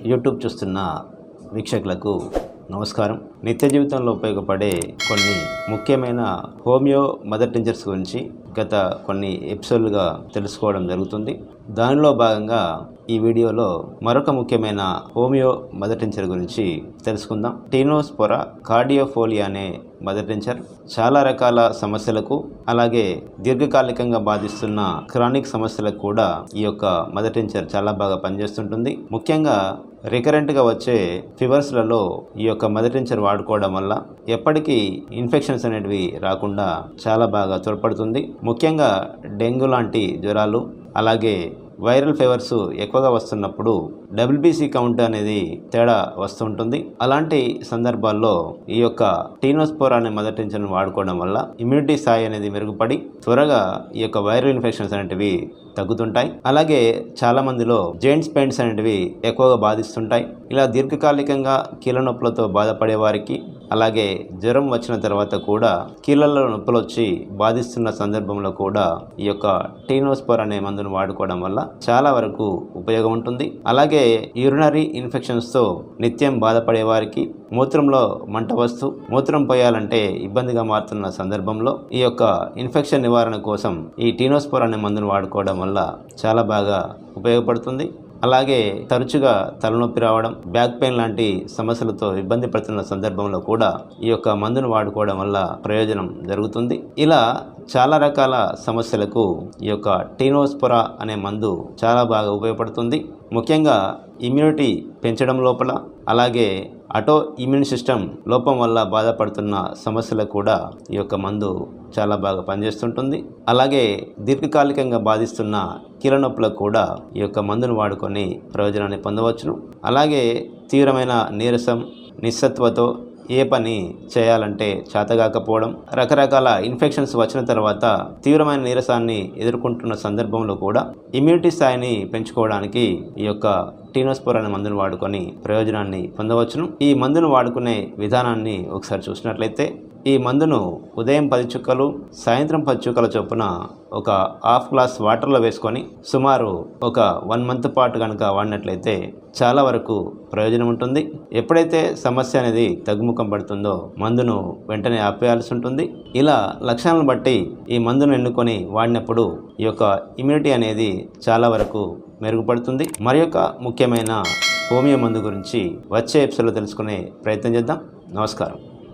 YouTube చూస్తున్న వీక్షకులకు నమస్కారం. నిత్య జీవితంలో ఉపయోగపడే కొన్ని ముఖ్యమైన హోమియో మదర్ టించర్స్ గురించి గత కొన్ని ఎపిసోడ్లుగా తెలుసుకోవడం జరుగుతుంది. దానిలో భాగంగా ఈ వీడియోలో మరొక ముఖ్యమైన హోమియో మదర్ టించర్ గురించి తెలుసుకుందాం. టీనోస్పోరా కార్డియోఫోలియా అనే మదర్ టించర్ చాలా రకాల సమస్యలకు, అలాగే దీర్ఘకాలికంగా బాధిస్తున్న క్రానిక్ సమస్యలకు కూడా ఈ యొక్క మదర్ టించర్ చాలా బాగా పనిచేస్తుంటుంది. ముఖ్యంగా రికరెంట్గా వచ్చే ఫీవర్స్లలో ఈ యొక్క మదర్ టించర్ వాడుకోవడం వల్ల ఎప్పటికీ ఇన్ఫెక్షన్స్ అనేటివి రాకుండా చాలా బాగా తోడ్పడుతుంది. ముఖ్యంగా డెంగ్యూ లాంటి జ్వరాలు, అలాగే వైరల్ ఫీవర్స్ ఎక్కువగా వస్తున్నప్పుడు WBC కౌంట్ అనేది తేడా వస్తుంటుంది. అలాంటి సందర్భాల్లో ఈ యొక్క టీనోస్పోరా అనే మదర్ టించర్ను వాడుకోవడం వల్ల ఇమ్యూనిటీ స్థాయి అనేది మెరుగుపడి త్వరగా ఈ యొక్క వైరల్ ఇన్ఫెక్షన్స్ అనేటివి తగ్గుతుంటాయి. అలాగే చాలా మందిలో జాయింట్స్ పెయిన్స్ అనేటివి ఎక్కువగా బాధిస్తుంటాయి. ఇలా దీర్ఘకాలికంగా కీళ్ళ నొప్పులతో బాధపడే వారికి, అలాగే జ్వరం వచ్చిన తర్వాత కూడా కీళ్ళల్లో నొప్పులు వచ్చి బాధిస్తున్న సందర్భంలో కూడా ఈ యొక్క టీనోస్పోరా అనే మందును వాడుకోవడం వల్ల చాలా వరకు ఉపయోగం ఉంటుంది. అలాగే యూరినరీ ఇన్ఫెక్షన్స్తో నిత్యం బాధపడే వారికి, మూత్రంలో మంట వస్తూ మూత్రం పోయాలంటే ఇబ్బందిగా మారుతున్న సందర్భంలో ఈ యొక్క ఇన్ఫెక్షన్ నివారణ కోసం ఈ టీనోస్పోరా అనే మందును వాడుకోవడం వల్ల చాలా బాగా ఉపయోగపడుతుంది. అలాగే తరచుగా తలనొప్పి రావడం, బ్యాక్ పెయిన్ లాంటి సమస్యలతో ఇబ్బంది పడుతున్న సందర్భంలో కూడా ఈ యొక్క మందును వాడుకోవడం వల్ల ప్రయోజనం జరుగుతుంది. ఇలా చాలా రకాల సమస్యలకు ఈ యొక్క టీనోస్పోరా అనే మందు చాలా బాగా ఉపయోగపడుతుంది. ముఖ్యంగా ఇమ్యూనిటీ పెంచడం లోపల, అలాగే అటో ఇమ్యూన్ సిస్టమ్ లోపం వల్ల బాధపడుతున్న సమస్యలకు కూడా ఈ యొక్క మందు చాలా బాగా పనిచేస్తుంటుంది. అలాగే దీర్ఘకాలికంగా బాధిస్తున్న కీళ్ళ నొప్పులకు కూడా ఈ యొక్క మందును వాడుకొని ప్రయోజనాన్ని పొందవచ్చును. అలాగే తీవ్రమైన నీరసం, నిస్సత్వతో ఏ పని చేయాలంటే చేతగాకపోవడం, రకరకాల ఇన్ఫెక్షన్స్ వచ్చిన తర్వాత తీవ్రమైన నీరసాన్ని ఎదుర్కొంటున్న సందర్భంలో కూడా ఇమ్యూనిటీ స్థాయిని పెంచుకోవడానికి ఈ యొక్క టీనోస్పోరా అనే మందును వాడుకొని ప్రయోజనాన్ని పొందవచ్చును. ఈ మందును వాడుకునే విధానాన్ని ఒకసారి చూసినట్లయితే, ఈ మందును ఉదయం 10 చుక్కలు, సాయంత్రం 10 చుక్కల చొప్పున ఒక హాఫ్ గ్లాస్ వాటర్లో వేసుకొని సుమారు ఒక 1 మంత్ పాటు కనుక వాడినట్లయితే చాలా వరకు ప్రయోజనం ఉంటుంది. ఎప్పుడైతే సమస్య అనేది తగ్గుముఖం పడుతుందో మందును వెంటనే ఆపేయాల్సి ఉంటుంది. ఇలా లక్షణాలను బట్టి ఈ మందును ఎన్నుకొని వాడినప్పుడు ఈ యొక్క ఇమ్యూనిటీ అనేది చాలా వరకు మెరుగుపడుతుంది. మరి యొక్క ముఖ్యమైన హోమియో మందు గురించి వచ్చే ఎపిసోడ్లో తెలుసుకునే ప్రయత్నం చేద్దాం. నమస్కారం.